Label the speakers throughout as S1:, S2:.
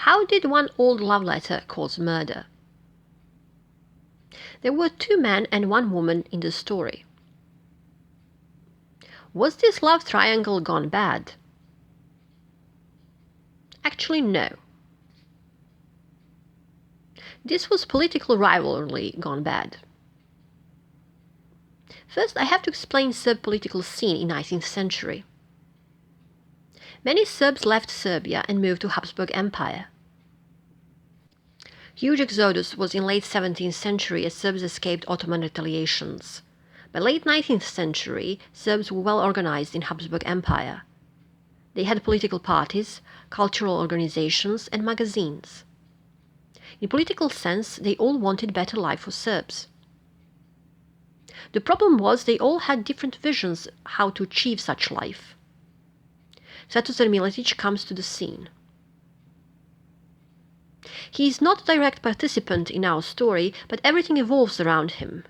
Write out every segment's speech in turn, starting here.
S1: How did one old love letter cause murder? There were two men and one woman in the story. Was this love triangle gone bad? Actually, no. This was political rivalry gone bad. First, I have to explain Serb political scene in 19th century. Many Serbs left Serbia and moved to Habsburg Empire. Huge exodus was in late 17th century as Serbs escaped Ottoman retaliations. By late 19th century, Serbs were well organized in Habsburg Empire. They had political parties, cultural organizations, and magazines. In political sense, they all wanted better life for Serbs. The problem was they all had different visions how to achieve such life. Svetozar Miletić comes to the scene. He is not a direct participant in our story, but everything evolves around him.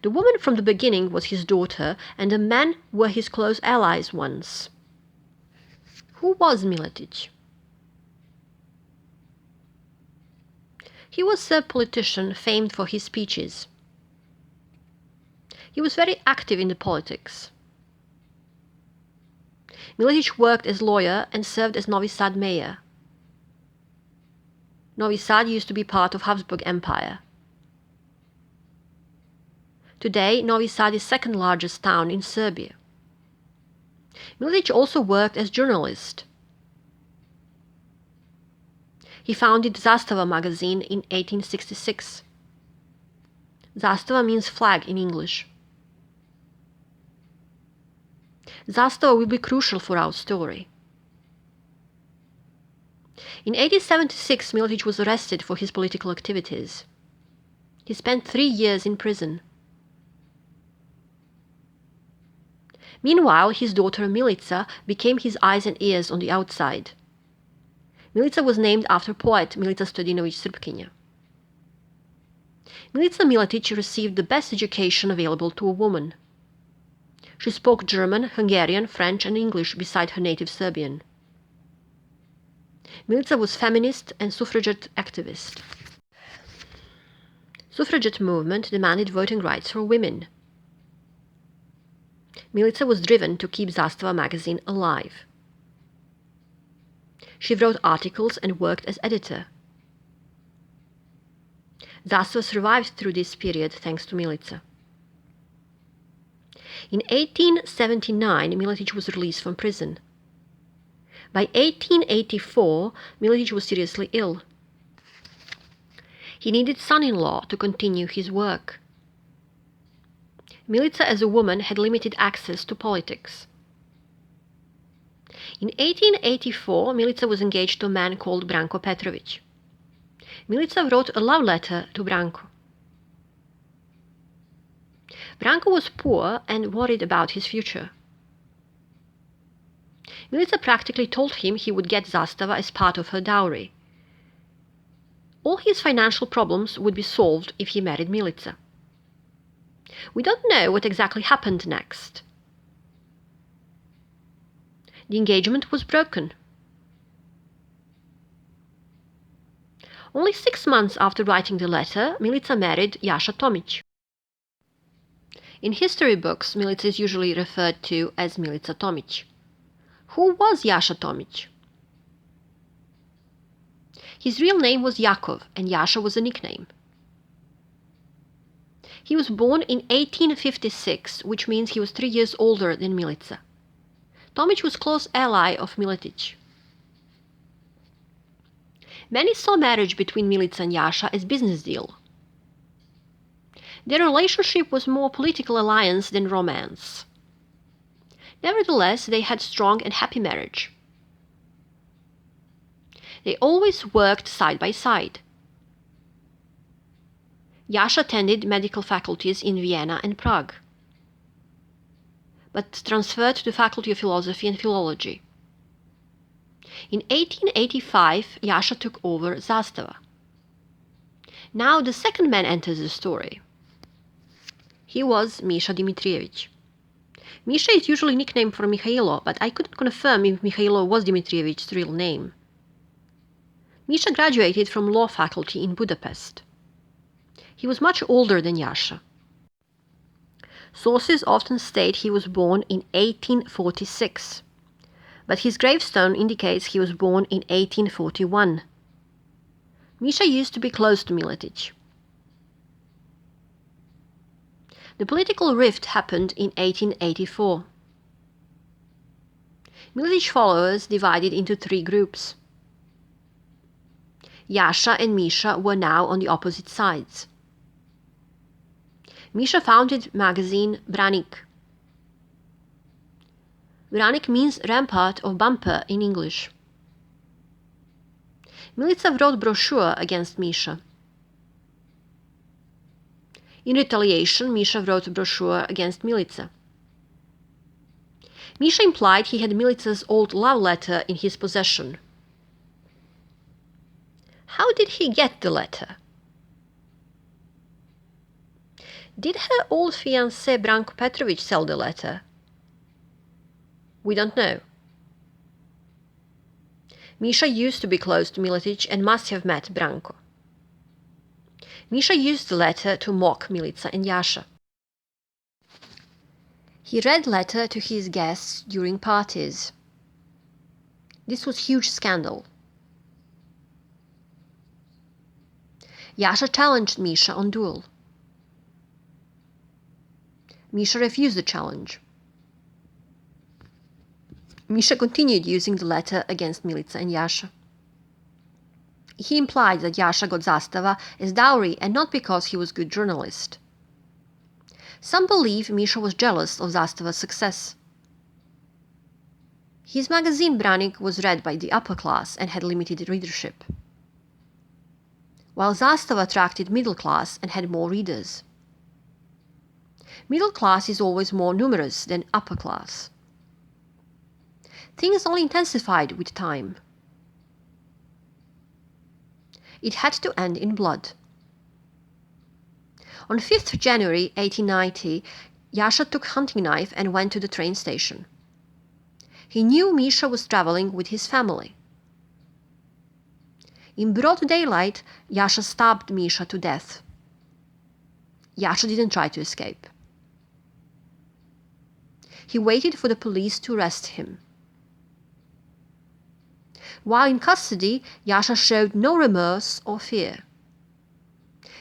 S1: The woman from the beginning was his daughter, and the men were his close allies once. Who was Miletić? He was a Serb politician famed for his speeches. He was very active in the politics. Miletić worked as lawyer and served as Novi Sad mayor. Novi Sad used to be part of Habsburg Empire. Today, Novi Sad is second largest town in Serbia. Miletić also worked as journalist. He founded Zastava magazine in 1866. Zastava means flag in English. Zastava will be crucial for our story. In 1876, Miletić was arrested for his political activities. He spent 3 years in prison. Meanwhile, his daughter Milica became his eyes and ears on the outside. Milica was named after poet Milica Stojadinović Srpkinja. Milica Miletić received the best education available to a woman. She spoke German, Hungarian, French, and English beside her native Serbian. Milica was feminist and suffragette activist. Suffragette movement demanded voting rights for women. Milica was driven to keep Zastava magazine alive. She wrote articles and worked as editor. Zastava survived through this period thanks to Milica. In 1879, Miletić was released from prison. By 1884, Miletić was seriously ill. He needed son-in-law to continue his work. Milica as a woman had limited access to politics. In 1884, Milica was engaged to a man called Branko Petrović. Milica wrote a love letter to Branko. Branko was poor and worried about his future. Milica practically told him he would get Zastava as part of her dowry. All his financial problems would be solved if he married Milica. We don't know what exactly happened next. The engagement was broken. Only 6 months after writing the letter, Milica married Jasha Tomić. In history books, Milica is usually referred to as Milica Tomić. Who was Jasha Tomić? His real name was Jakov, and Jasha was a nickname. He was born in 1856, which means he was 3 years older than Milica. Tomić was close ally of Miletić. Many saw marriage between Milica and Jasha as business deal. Their relationship was more political alliance than romance. Nevertheless, they had strong and happy marriage. They always worked side by side. Jasha attended medical faculties in Vienna and Prague, but transferred to the Faculty of Philosophy and Philology. In 1885, Jasha took over Zastava. Now the second man enters the story. He was Misha Dimitrievich. Misha is usually nicknamed for Mihailo, but I couldn't confirm if Mihailo was Dimitrievich's real name. Misha graduated from law faculty in Budapest. He was much older than Jascha. Sources often state he was born in 1846, but his gravestone indicates he was born in 1841. Misha used to be close to Miletic. The political rift happened in 1884. Miletic followers divided into three groups. Jascha and Misha were now on the opposite sides. Misha founded magazine Branik. Branik means rampart or bumper in English. Milica wrote brochure against Misha. In retaliation, Misha wrote a brochure against Milica. Misha implied he had Milica's old love letter in his possession. How did he get the letter? Did her old fiancé Branko Petrovic sell the letter? We don't know. Misha used to be close to Miletic and must have met Branko. Misha used the letter to mock Milica and Jascha. He read letter to his guests during parties. This was huge scandal. Jascha challenged Misha on duel. Misha refused the challenge. Misha continued using the letter against Milica and Jascha. He implied that Jascha got Zastava as dowry and not because he was a good journalist. Some believe Misha was jealous of Zastava's success. His magazine Branik was read by the upper class and had limited readership, while Zastava attracted middle class and had more readers. Middle class is always more numerous than upper class. Things only intensified with time. It had to end in blood. On 5th January 1890, Jascha took hunting knife and went to the train station. He knew Misha was traveling with his family. In broad daylight, Jascha stabbed Misha to death. Jascha didn't try to escape. He waited for the police to arrest him. While in custody, Jascha showed no remorse or fear.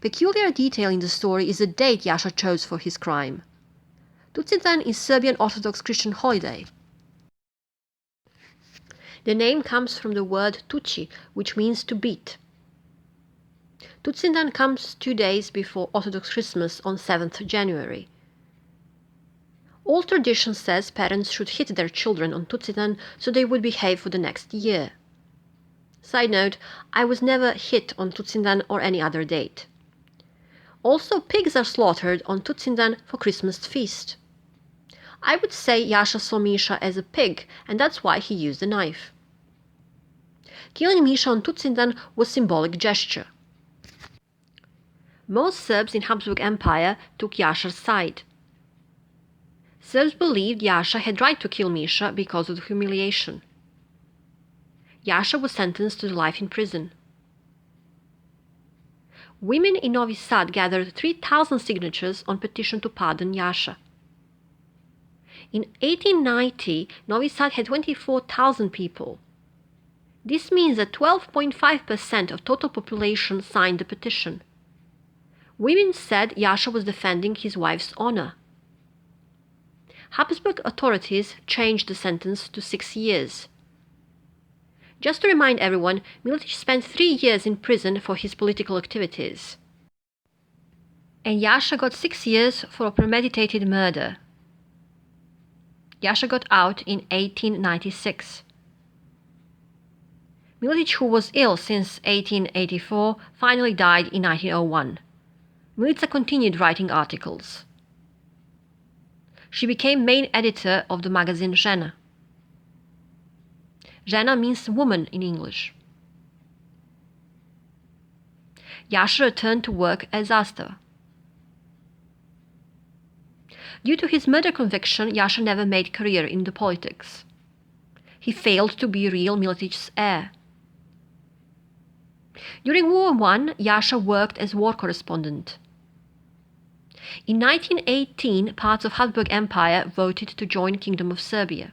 S1: Peculiar detail in the story is the date Jascha chose for his crime. Tuciden is Serbian Orthodox Christian holiday. The name comes from the word tuci, which means to beat. Tuciden comes 2 days before Orthodox Christmas on 7th January. Old tradition says parents should hit their children on Tuciden so they would behave for the next year. Side note, I was never hit on Tuciden or any other date. Also, pigs are slaughtered on Tuciden for Christmas feast. I would say Jascha saw Misha as a pig, and that's why he used a knife. Killing Misha on Tuciden was a symbolic gesture. Most Serbs in Habsburg Empire took Jascha's side. Serbs believed Jascha had right to kill Misha because of the humiliation. Jascha was sentenced to life in prison. Women in Novi Sad gathered 3,000 signatures on petition to pardon Jascha. In 1890, Novi Sad had 24,000 people. This means that 12.5% of total population signed the petition. Women said Jascha was defending his wife's honor. Habsburg authorities changed the sentence to 6 years. Just to remind everyone, Miletic spent 3 years in prison for his political activities. And Jascha got 6 years for a premeditated murder. Jascha got out in 1896. Miletic, who was ill since 1884, finally died in 1901. Milica continued writing articles. She became main editor of the magazine Žena. Žena means woman in English. Jascha returned to work as Zastava. Due to his murder conviction, Jascha never made career in the politics. He failed to be real Miletic's heir. During World War I, Jascha worked as war correspondent. In 1918, parts of Habsburg Empire voted to join Kingdom of Serbia.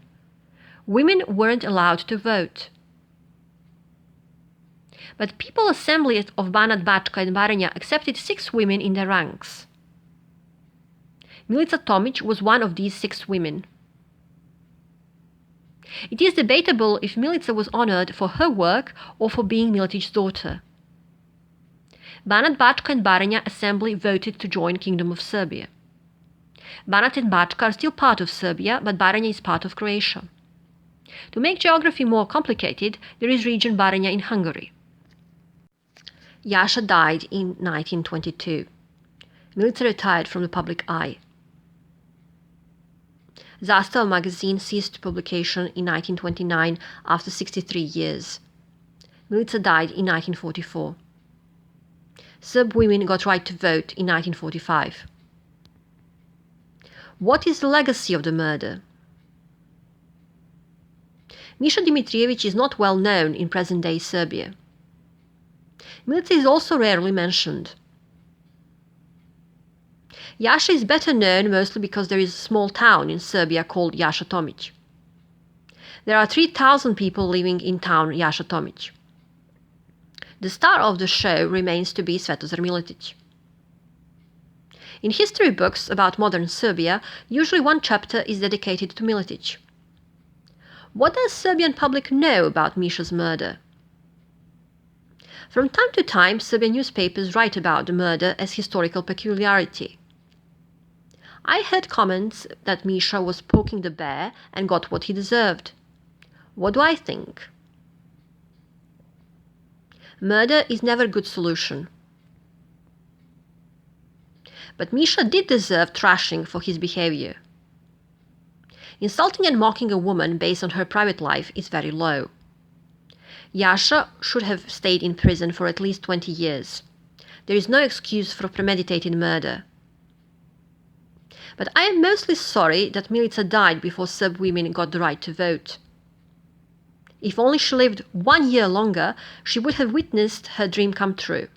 S1: Women weren't allowed to vote. But People's Assembly of Banat, Bačka and Baranja accepted 6 women in their ranks. Milica Tomic was one of these 6 women. It is debatable if Milica was honored for her work or for being Miletic's daughter. Banat, Bačka and Baranja Assembly voted to join Kingdom of Serbia. Banat and Bačka are still part of Serbia, but Baranja is part of Croatia. To make geography more complicated, there is region Baranja in Hungary. Jascha died in 1922. Milica retired from the public eye. Zastava magazine ceased publication in 1929 after 63 years. Milica died in 1944. Serb women got right to vote in 1945. What is the legacy of the murder? Misha Dimitrijević is not well known in present-day Serbia. Milica is also rarely mentioned. Jascha is better known mostly because there is a small town in Serbia called Jascha Tomic. There are 3,000 people living in town Jascha Tomic. The star of the show remains to be Svetozar Miletic. In history books about modern Serbia, usually one chapter is dedicated to Miletic. What does Serbian public know about Misha's murder? From time to time, Serbian newspapers write about the murder as historical peculiarity. I heard comments that Misha was poking the bear and got what he deserved. What do I think? Murder is never a good solution. But Misha did deserve thrashing for his behavior. Insulting and mocking a woman based on her private life is very low. Jascha should have stayed in prison for at least 20 years. There is no excuse for premeditated murder. But I am mostly sorry that Milica died before Serb women got the right to vote. If only she lived 1 year longer, she would have witnessed her dream come true.